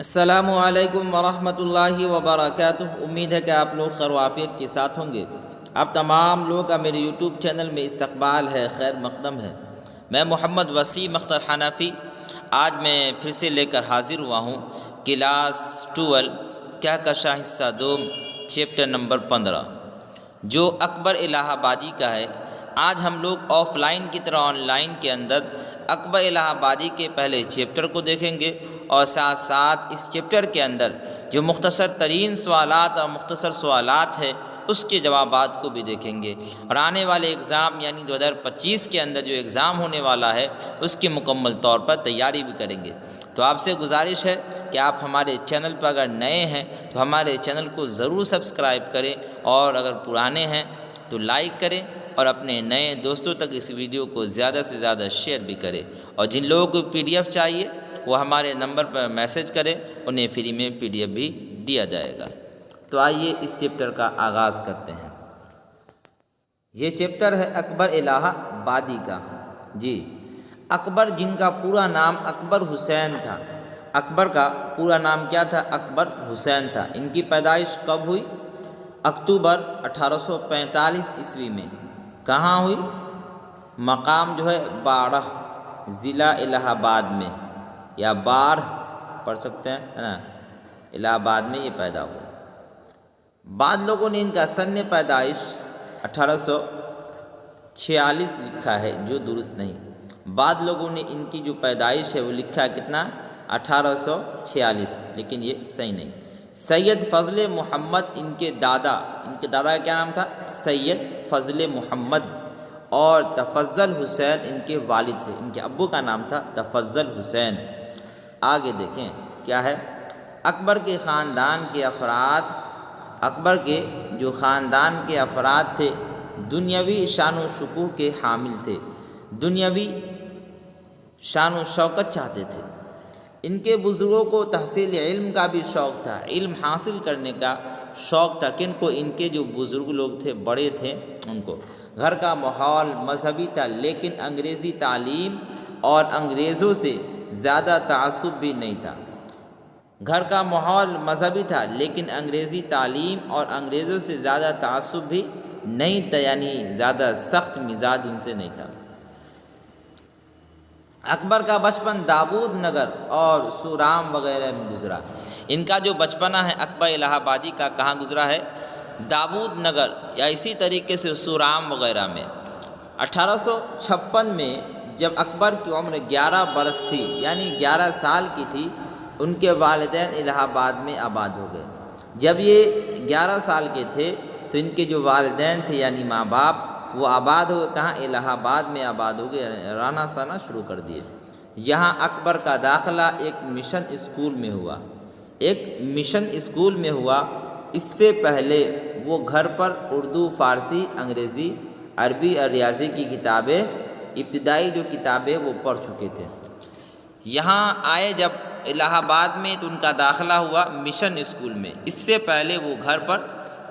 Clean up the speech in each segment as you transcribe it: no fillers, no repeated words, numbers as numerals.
السلام علیکم ورحمۃ اللہ وبرکاتہ۔ امید ہے کہ آپ لوگ خیر و عافیت کے ساتھ ہوں گے۔ آپ تمام لوگ کا میرے یوٹیوب چینل میں استقبال ہے، خیر مقدم ہے۔ میں محمد وسیم اختر حنفی آج میں پھر سے لے کر حاضر ہوا ہوں کلاس 12 کہکشاں حصہ 2 چیپٹر نمبر 15 جو اکبر الہ آبادی کا ہے۔ آج ہم لوگ آف لائن کی طرح آن لائن کے اندر اکبر الہ آبادی کے پہلے چیپٹر کو دیکھیں گے اور ساتھ ساتھ اس چیپٹر کے اندر جو مختصر ترین سوالات اور مختصر سوالات ہیں اس کے جوابات کو بھی دیکھیں گے، اور آنے والے ایگزام یعنی 2025 کے اندر جو ایگزام ہونے والا ہے اس کی مکمل طور پر تیاری بھی کریں گے۔ تو آپ سے گزارش ہے کہ آپ ہمارے چینل پر اگر نئے ہیں تو ہمارے چینل کو ضرور سبسکرائب کریں، اور اگر پرانے ہیں تو لائک کریں، اور اپنے نئے دوستوں تک اس ویڈیو کو زیادہ سے زیادہ شیئر بھی کریں۔ اور جن لوگوں کو PDF چاہیے وہ ہمارے نمبر پر میسج کریں، انہیں فری میں PDF بھی دیا جائے گا۔ تو آئیے اس چیپٹر کا آغاز کرتے ہیں۔ یہ چیپٹر ہے اکبر الہ آبادی کا۔ جی، اکبر جن کا پورا نام اکبر حسین تھا۔ اکبر کا پورا نام کیا تھا؟ اکبر حسین تھا۔ ان کی پیدائش کب ہوئی؟ اکتوبر 1845 عیسوی میں۔ کہاں ہوئی؟ مقام جو ہے باڑہ، ضلع الہ آباد میں، یا باڑھ پڑھ سکتے ہیں، ہے نا، الہ آباد میں یہ پیدا ہوا۔ بعض لوگوں نے ان کا سن پیدائش 1846 لکھا ہے جو درست نہیں۔ بعض لوگوں نے ان کی جو پیدائش ہے وہ لکھا ہے کتنا؟ 1846، لیکن یہ صحیح نہیں۔ سید فضل محمد ان کے دادا کا کیا نام تھا؟ سید فضل محمد، اور تفضل حسین ان کے والد تھے۔ ان کے ابو کا نام تھا تفضل حسین۔ آگے دیکھیں کیا ہے۔ اکبر کے خاندان کے جو خاندان کے افراد تھے دنیاوی شان و شکوہ کے حامل تھے، دنیاوی شان و شوکت چاہتے تھے۔ ان کے بزرگوں کو تحصیل علم کا بھی شوق تھا، علم حاصل کرنے کا شوق تھا۔ کن کو؟ ان کے جو بزرگ لوگ تھے، بڑے تھے، ان کو۔ گھر کا ماحول مذہبی تھا، لیکن انگریزی تعلیم اور انگریزوں سے زیادہ تعصب بھی نہیں تھا۔ گھر کا ماحول مذہبی تھا لیکن انگریزی تعلیم اور انگریزوں سے زیادہ تعصب بھی نہیں تھا، یعنی زیادہ سخت مزاج ان سے نہیں تھا۔ اکبر کا بچپن داود نگر اور سورام وغیرہ میں گزرا۔ ان کا جو بچپنا ہے اکبر الہ آبادی کا کہاں گزرا ہے؟ داود نگر یا اسی طریقے سے سورام وغیرہ میں۔ 1856 میں جب اکبر کی عمر 11 برس تھی، یعنی 11 سال کی تھی، ان کے والدین الہ آباد میں آباد ہو گئے۔ جب یہ 11 سال کے تھے تو ان کے جو والدین تھے یعنی ماں باپ، وہ آباد ہو گئے کہاں؟ الہ آباد میں آباد ہو گئے، رہنا سہنا شروع کر دیے۔ یہاں اکبر کا داخلہ ایک مشن اسکول میں ہوا۔ اس سے پہلے وہ گھر پر اردو، فارسی، انگریزی، عربی اور ریاضی کی کتابیں، ابتدائی جو کتابیں وہ پڑھ چکے تھے۔ یہاں آئے جب الہ آباد میں تو ان کا داخلہ ہوا مشن اسکول میں۔ اس سے پہلے وہ گھر پر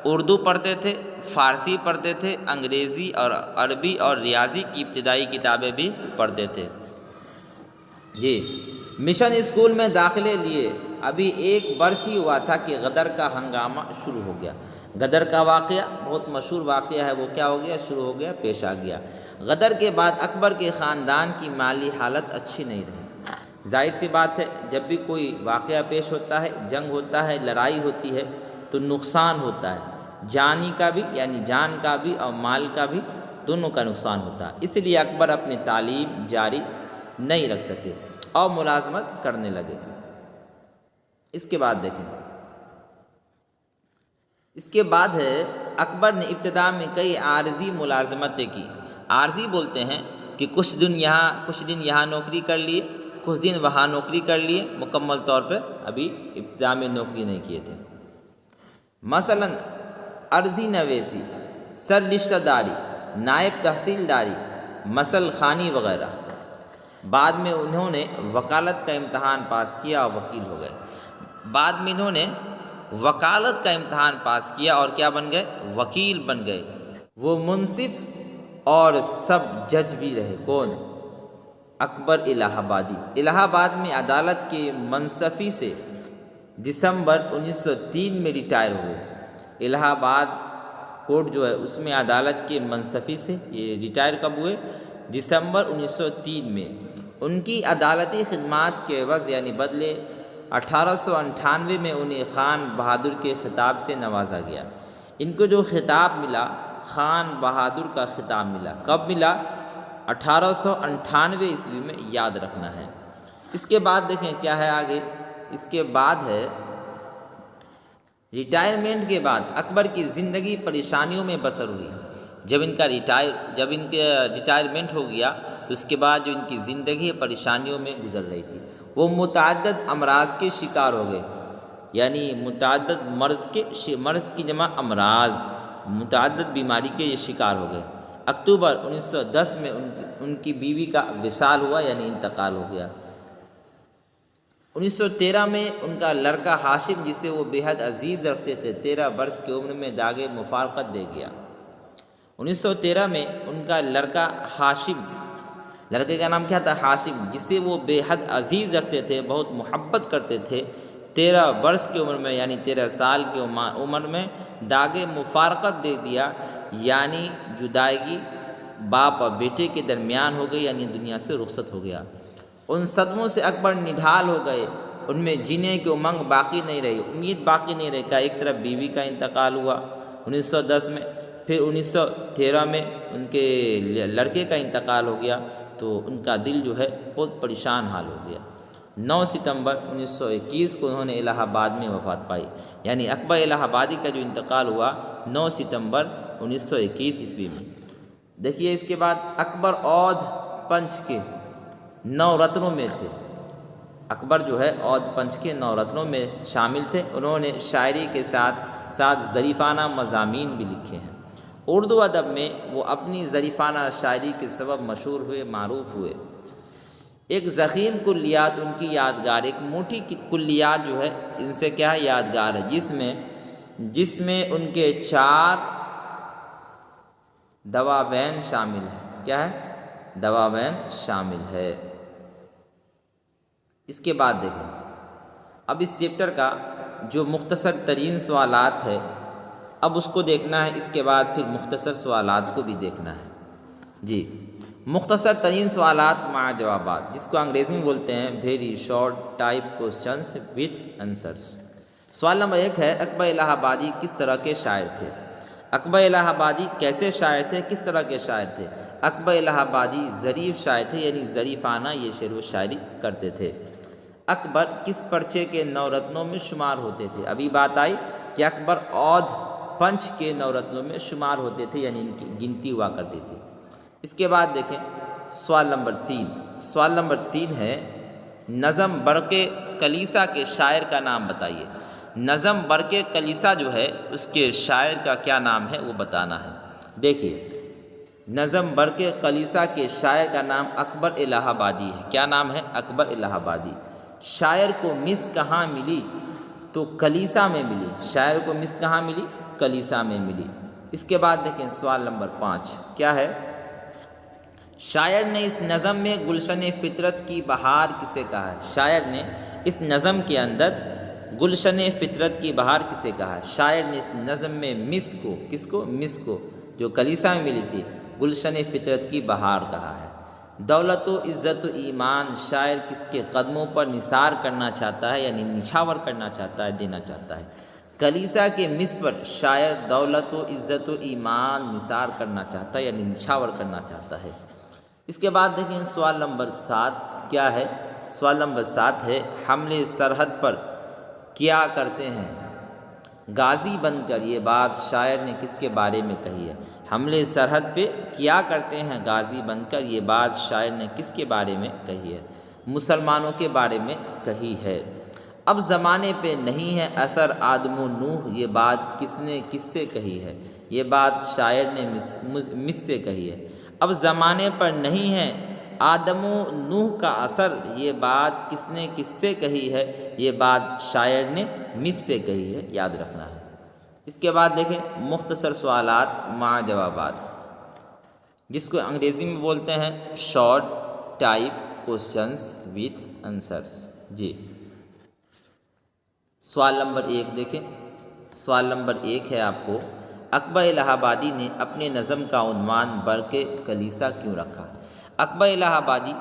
اردو پڑھتے تھے، فارسی پڑھتے تھے، انگریزی اور عربی اور ریاضی کی ابتدائی کتابیں بھی پڑھتے تھے۔ جی، مشن اسکول میں داخلے لیے ابھی 1 برس ہی ہوا تھا کہ غدر کا ہنگامہ شروع ہو گیا۔ غدر کا واقعہ بہت مشہور واقعہ ہے، وہ کیا ہو گیا؟ شروع ہو گیا، پیش آ گیا۔ غدر کے بعد اکبر کے خاندان کی مالی حالت اچھی نہیں رہی۔ ظاہر سی بات ہے، جب بھی کوئی واقعہ پیش ہوتا ہے، جنگ ہوتا ہے، لڑائی ہوتی ہے تو نقصان ہوتا ہے، جانی کا بھی یعنی جان کا بھی اور مال کا بھی، دونوں کا نقصان ہوتا ہے۔ اس لیے اکبر اپنی تعلیم جاری نہیں رکھ سکے اور ملازمت کرنے لگے۔ اس کے بعد دیکھیں، اس کے بعد ہے اکبر نے ابتدا میں کئی عارضی ملازمتیں کی۔ عارضی بولتے ہیں کہ کچھ دن یہاں نوکری کر لیے، کچھ دن وہاں نوکری کر لیے، مکمل طور پہ ابھی ابتدا میں نوکری نہیں کیے تھے۔ مثلا عرضی نویسی، سر رشتہ داری، نائب تحصیلداری، مسل خانی وغیرہ۔ بعد میں انہوں نے وکالت کا امتحان پاس کیا اور وکیل ہو گئے۔ بعد میں انہوں نے وکالت کا امتحان پاس کیا اور کیا بن گئے؟ وکیل بن گئے۔ وہ منصف اور سب جج بھی رہے۔ کون؟ اکبر الہ آبادی۔ الہ آباد میں عدالت کے منصفی سے دسمبر 1903 میں ریٹائر ہوئے۔ الہ آباد کورٹ جو ہے اس میں عدالت کے منصفی سے یہ ریٹائر کب ہوئے؟ دسمبر 1903 میں۔ ان کی عدالتی خدمات کے عوض یعنی بدلے 1898 میں انہیں خان بہادر کے خطاب سے نوازا گیا۔ ان کو جو خطاب ملا خان بہادر کا خطاب ملا، کب ملا؟ 1898 عیسوی میں، یاد رکھنا ہے۔ اس کے بعد دیکھیں کیا ہے آگے، اس کے بعد ہے ریٹائرمنٹ کے بعد اکبر کی زندگی پریشانیوں میں بسر ہوئی۔ جب ان کا ریٹائرمنٹ ہو گیا تو اس کے بعد جو ان کی زندگی پریشانیوں میں گزر رہی تھی، وہ متعدد امراض کے شکار ہو گئے، یعنی متعدد مرض کی جمع امراض، متعدد بیماری کے یہ شکار ہو گئے۔ اکتوبر 1910 میں ان کی بیوی کا وصال ہوا، یعنی انتقال ہو گیا۔ 1913 میں ان کا لڑکا ہاشم، جسے وہ بے حد عزیز رکھتے تھے، 13 برس کی عمر میں داغ مفارقت دے گیا۔ 1913 میں ان کا لڑکا ہاشم، لڑکے کا نام کیا تھا؟ ہاشم، جسے وہ بے حد عزیز رکھتے تھے، بہت محبت کرتے تھے، 13 برس کی عمر میں یعنی 13 سال کی عمر میں داغ مفارقت دے دیا، یعنی جدائیگی باپ اور بیٹے کے درمیان ہو گئی، یعنی دنیا سے رخصت ہو گیا۔ ان صدموں سے اکبر نڈھال ہو گئے، ان میں جینے کی امنگ باقی نہیں رہی، امید باقی نہیں رہی۔ ایک طرف بیوی کا انتقال ہوا 1910 میں، پھر 1913 میں ان کے لڑکے کا انتقال ہو گیا، تو ان کا دل جو ہے بہت پریشان حال ہو گیا۔ 9 ستمبر 1921 کو انہوں نے الہ آباد میں وفات پائی، یعنی اکبر الہ آبادی کا جو انتقال ہوا 9 ستمبر 1921 عیسوی میں۔ دیکھیے اس کے بعد اکبر اودھ پنچ کے 9 رتنوں میں تھے۔ اکبر جو ہے اودھ پنچ کے 9 رتنوں میں شامل تھے۔ انہوں نے شاعری کے ساتھ ساتھ ظریفانہ مضامین بھی لکھے ہیں۔ اردو ادب میں وہ اپنی ظریفانہ شاعری کے سبب مشہور ہوئے، معروف ہوئے۔ ایک ضخیم کلیات ان کی یادگار، ایک موٹی کلیات جو ہے ان سے کیا ہے؟ یادگار ہے، جس میں ان کے 4 دواوین شامل ہے۔ کیا ہے؟ دواوین شامل ہے۔ اس کے بعد دیکھیں، اب اس چیپٹر کا جو مختصر ترین سوالات ہے اب اس کو دیکھنا ہے، اس کے بعد پھر مختصر سوالات کو بھی دیکھنا ہے۔ جی، مختصر ترین سوالات مع جوابات، جس کو انگریزی میں بولتے ہیں very short type questions with answers. سوال نمبر 1 ہے، اکبر الہ آبادی کس طرح کے شاعر تھے؟ اکبر الہ آبادی کیسے شاعر تھے، کس طرح کے شاعر تھے؟ اکبر الہ آبادی ظریف شاعر تھے، یعنی ظریفانہ یہ شعر و شاعری کرتے تھے۔ اکبر کس پرچے کے 9 رتنوں میں شمار ہوتے تھے؟ ابھی بات آئی کہ اکبر اودھ پنچ کے 9 رتنوں میں شمار ہوتے تھے، یعنی ان کی گنتی ہوا کرتی تھی۔ اس کے بعد دیکھیں سوال نمبر 3۔ سوال نمبر 3 ہے، نظم برق کلیسا کے شاعر کا نام بتائیے۔ نظم برق کلیسا جو ہے اس کے شاعر کا کیا نام ہے وہ بتانا ہے۔ دیکھیے، نظم برق کلیسا کے شاعر کا نام اکبر الہ آبادی ہے۔ کیا نام ہے؟ اکبر الہ آبادی۔ شاعر کو مس کہاں ملی؟ تو کلیسا میں ملی۔ شاعر کو مس کہاں ملی؟ کلیسا میں ملی۔ اس کے بعد دیکھیں سوال نمبر 5 کیا ہے، شاعر نے اس نظم میں گلشن فطرت کی بہار کسے کہا ہے؟ شاعر نے اس نظم کے اندر گلشن فطرت کی بہار کسے کہا ہے؟ شاعر نے اس نظم میں مس کو، کس کو؟ مس کو، جو کلیسا میں ملی تھی، گلشن فطرت کی بہار کہا ہے۔ دولت و عزت و ایمان شاعر کس کے قدموں پر نثار کرنا چاہتا ہے، یعنی نچھاور کرنا چاہتا ہے، دینا چاہتا ہے؟ کلیسا کے مس پر شاعر دولت و عزت و ایمان نثار کرنا چاہتا ہے، یعنی نچھاور کرنا چاہتا ہے۔ اس کے بعد دیکھیں سوال نمبر 7 کیا ہے، سوال نمبر 7 ہے، حملے سرحد پر کیا کرتے ہیں غازی بن کر، یہ بات شاعر نے کس کے بارے میں کہی ہے؟ حملے سرحد پہ کیا کرتے ہیں غازی بن کر، یہ بات شاعر نے کس کے بارے میں کہی ہے؟ مسلمانوں کے بارے میں کہی ہے۔ اب زمانے پہ نہیں ہے اثر آدم و نوح، یہ بات کس سے کہی ہے؟ یہ بات شاعر نے مس سے کہی ہے۔ اب زمانے پر نہیں ہے آدم و نوح کا اثر، یہ بات کس سے کہی ہے؟ یہ بات شاعر نے مس سے کہی ہے، یاد رکھنا ہے۔ اس کے بعد دیکھیں مختصر سوالات مع جوابات، جس کو انگریزی میں بولتے ہیں short type questions with answers. جی، سوال نمبر 1 دیکھیں، سوال نمبر 1 ہے آپ کو، اکبر الہ آبادی نے اپنے نظم کا عنوان برق کلیسا کیوں رکھا؟ اکبر الہ آبادی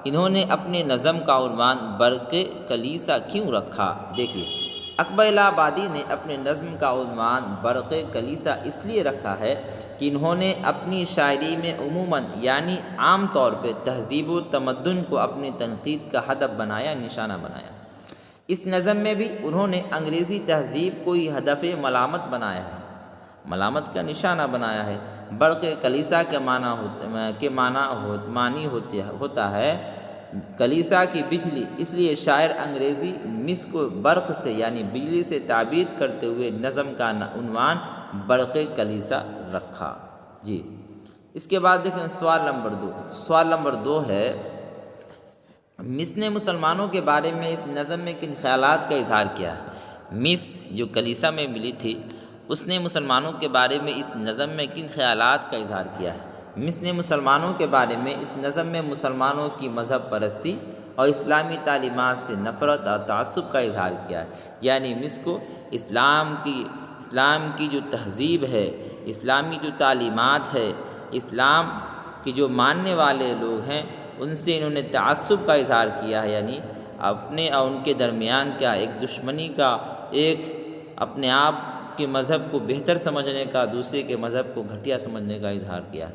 انہوں نے اپنے نظم کا عنوان برق کلیسا کیوں رکھا؟ دیکھیے، اکبر الہ آبادی نے اپنے نظم کا عنوان برق کلیسا اس لیے رکھا ہے کہ انہوں نے اپنی شاعری میں عموماً یعنی عام طور پہ تہذیب و تمدن کو اپنی تنقید کا ہدف بنایا، نشانہ بنایا۔ اس نظم میں بھی انہوں نے انگریزی تہذیب کو ہی ہدف ملامت بنایا ہے، ملامت کا نشانہ بنایا ہے۔ برق کلیسا کے معنی ہوتا ہے کلیسا کی بجلی، اس لیے شاعر انگریزی مس کو برق سے یعنی بجلی سے تعبیر کرتے ہوئے نظم کا عنوان برق کلیسا رکھا۔ جی، اس کے بعد دیکھیں سوال نمبر 2۔ سوال نمبر 2 ہے، مس نے مسلمانوں کے بارے میں اس نظم میں کن خیالات کا اظہار کیا ہے؟ مس جو کلیسا میں ملی تھی، اس نے مسلمانوں کے بارے میں اس نظم میں کن خیالات کا اظہار کیا ہے؟ مس نے مسلمانوں کے بارے میں اس نظم میں مسلمانوں کی مذہب پرستی اور اسلامی تعلیمات سے نفرت اور تعصب کا اظہار کیا ہے۔ یعنی مس کو اسلام کی جو تہذیب ہے، اسلامی جو تعلیمات ہے، اسلام کے جو ماننے والے لوگ ہیں، ان سے انہوں نے تعصب کا اظہار کیا ہے، یعنی اپنے اور ان کے درمیان کیا ایک دشمنی کا، ایک اپنے آپ کے مذہب کو بہتر سمجھنے کا، دوسرے کے مذہب کو گھٹیا سمجھنے کا اظہار کیا ہے۔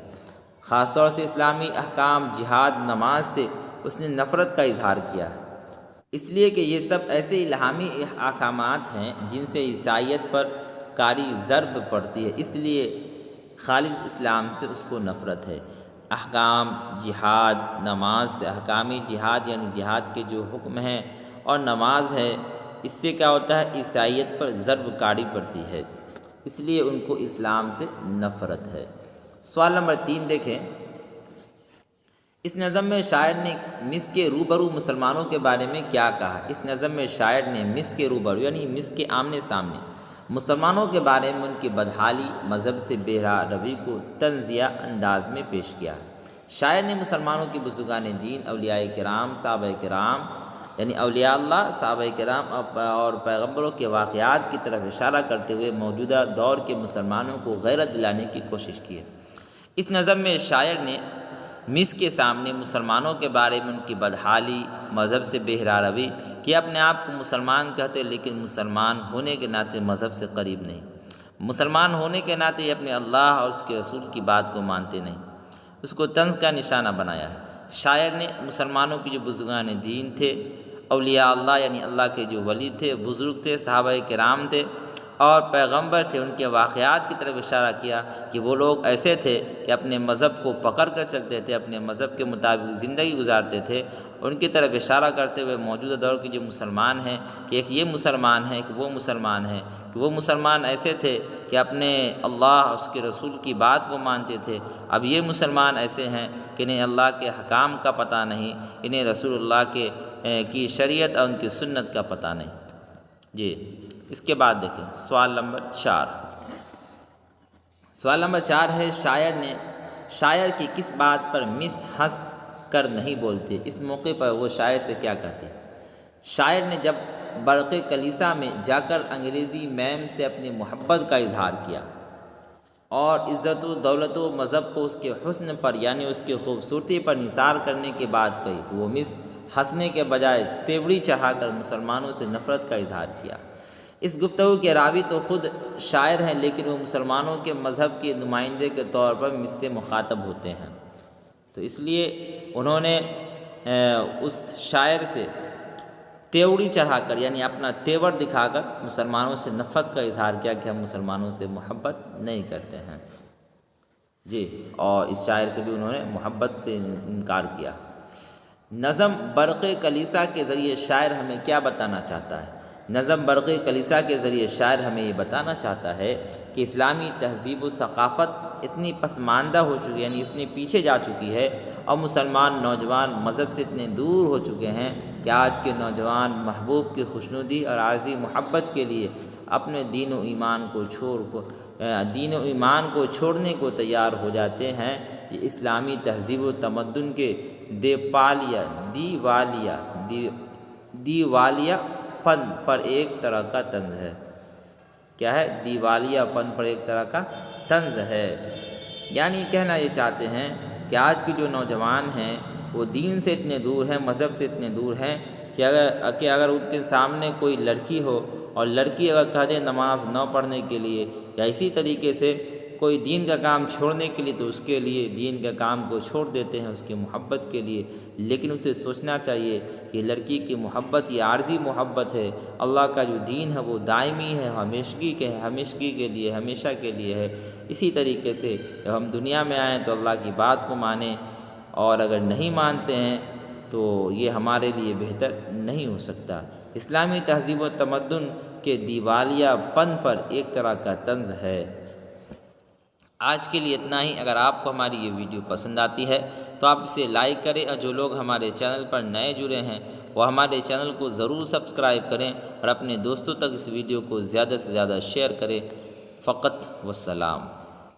خاص طور سے اسلامی احکام، جہاد، نماز سے اس نے نفرت کا اظہار کیا ہے، اس لیے کہ یہ سب ایسے الہامی احکامات ہیں جن سے عیسائیت پر کاری ضرب پڑتی ہے، اس لیے خالص اسلام سے اس کو نفرت ہے۔ احکام جہاد نماز سے، احکامی جہاد یعنی جہاد کے جو حکم ہیں اور نماز ہے، اس سے کیا ہوتا ہے، عیسائیت پر ضرب کاری پڑتی ہے، اس لیے ان کو اسلام سے نفرت ہے۔ سوال نمبر 3 دیکھیں، اس نظم میں شاعر نے مس کے روبرو مسلمانوں کے بارے میں کیا کہا؟ اس نظم میں شاعر نے مس کے روبرو یعنی مس کے آمنے سامنے مسلمانوں کے بارے میں ان کی بدحالی، مذہب سے بے راہ روی کو طنزیہ انداز میں پیش کیا۔ شاعر نے مسلمانوں کے بزرگان دین، اولیاء کرام، صحابہ کرام یعنی اولیاء اللہ، صحابہ کرام اور پیغمبروں کے واقعات کی طرف اشارہ کرتے ہوئے موجودہ دور کے مسلمانوں کو غیرت دلانے کی کوشش کی ہے۔ اس نظم میں شاعر نے مس کے سامنے مسلمانوں کے بارے میں ان کی بدحالی، مذہب سے بے راہ روی، کہ اپنے آپ کو مسلمان کہتے لیکن مسلمان ہونے کے ناطے مذہب سے قریب نہیں، مسلمان ہونے کے ناطے یہ اپنے اللہ اور اس کے رسول کی بات کو مانتے نہیں، اس کو طنز کا نشانہ بنایا ہے۔ شاعر نے مسلمانوں کی جو بزرگان دین تھے، اولیاء اللہ یعنی اللہ کے جو ولی تھے، بزرگ تھے، صحابہ کرام تھے اور پیغمبر تھے، ان کے واقعات کی طرف اشارہ کیا کہ وہ لوگ ایسے تھے کہ اپنے مذہب کو پکڑ کر چلتے تھے، اپنے مذہب کے مطابق زندگی گزارتے تھے، ان کی طرف اشارہ کرتے ہوئے موجودہ دور کے جو مسلمان ہیں کہ ایک یہ مسلمان ہے، ایک وہ مسلمان ہے، کہ وہ مسلمان ایسے تھے کہ اپنے اللہ اور اس کے رسول کی بات کو مانتے تھے، اب یہ مسلمان ایسے ہیں کہ انہیں اللہ کے حکام کا پتہ نہیں، انہیں رسول اللہ کی شریعت اور ان کی سنت کا پتہ نہیں۔ جی، اس کے بعد دیکھیں سوال نمبر 4۔ سوال نمبر 4 ہے، شاعر کی کس بات پر مس ہنس کر نہیں بولتے؟ اس موقع پر وہ شاعر سے کیا کہتے؟ شاعر نے جب برق کلیسا میں جا کر انگریزی میم سے اپنی محبت کا اظہار کیا اور عزت و دولت و مذہب کو اس کے حسن پر یعنی اس کی خوبصورتی پر نثار کرنے کے بعد کہی تو وہ مس ہنسنے کے بجائے تیوری چڑھا کر مسلمانوں سے نفرت کا اظہار کیا۔ اس گفتگو کے راوی تو خود شاعر ہیں، لیکن وہ مسلمانوں کے مذہب کے نمائندے کے طور پر مس سے مخاطب ہوتے ہیں، تو اس لیے انہوں نے اس شاعر سے تیوری چڑھا کر یعنی اپنا تیور دکھا کر مسلمانوں سے نفرت کا اظہار کیا کہ ہم مسلمانوں سے محبت نہیں کرتے ہیں۔ جی، اور اس شاعر سے بھی انہوں نے محبت سے انکار کیا۔ نظم برق کلیسا کے ذریعے شاعر ہمیں کیا بتانا چاہتا ہے؟ نظم برق کلیسا کے ذریعے شاعر ہمیں یہ بتانا چاہتا ہے کہ اسلامی تہذیب و ثقافت اتنی پسماندہ ہو چکی ہے، یعنی اتنی پیچھے جا چکی ہے، اور مسلمان نوجوان مذہب سے اتنے دور ہو چکے ہیں کہ آج کے نوجوان محبوب کی خوشنودی اور عارضی محبت کے لیے اپنے دین و ایمان کو چھوڑنے کو تیار ہو جاتے ہیں۔ یہ اسلامی تہذیب و تمدن کے دیوالیہ پن پر ایک طرح کا طنز ہے۔ کیا ہے؟ دیوالیہ پن پر ایک طرح کا طنز ہے۔ یعنی کہنا یہ چاہتے ہیں کہ آج کی جو نوجوان ہیں وہ دین سے اتنے دور ہیں، مذہب سے اتنے دور ہیں کہ اگر ان کے سامنے کوئی لڑکی ہو اور لڑکی اگر کہہ دے نماز نہ پڑھنے کے لیے یا اسی طریقے سے کوئی دین کا کام چھوڑنے کے لیے، تو اس کے لیے دین کا کام کو چھوڑ دیتے ہیں اس کی محبت کے لیے۔ لیکن اسے سوچنا چاہیے کہ لڑکی کی محبت یہ عارضی محبت ہے، اللہ کا جو دین ہے وہ دائمی ہے، ہمیشگی کے لیے، ہمیشہ کے لیے ہے۔ اسی طریقے سے جب ہم دنیا میں آئیں تو اللہ کی بات کو مانیں، اور اگر نہیں مانتے ہیں تو یہ ہمارے لیے بہتر نہیں ہو سکتا۔ اسلامی تہذیب و تمدن کے دیوالیہ پن پر ایک طرح کا طنز ہے۔ آج کے لیے اتنا ہی۔ اگر آپ کو ہماری یہ ویڈیو پسند آتی ہے تو آپ اسے لائک کریں، اور جو لوگ ہمارے چینل پر نئے جڑے ہیں وہ ہمارے چینل کو ضرور سبسکرائب کریں، اور اپنے دوستوں تک اس ویڈیو کو زیادہ سے زیادہ شیئر کریں۔ فقط والسلام۔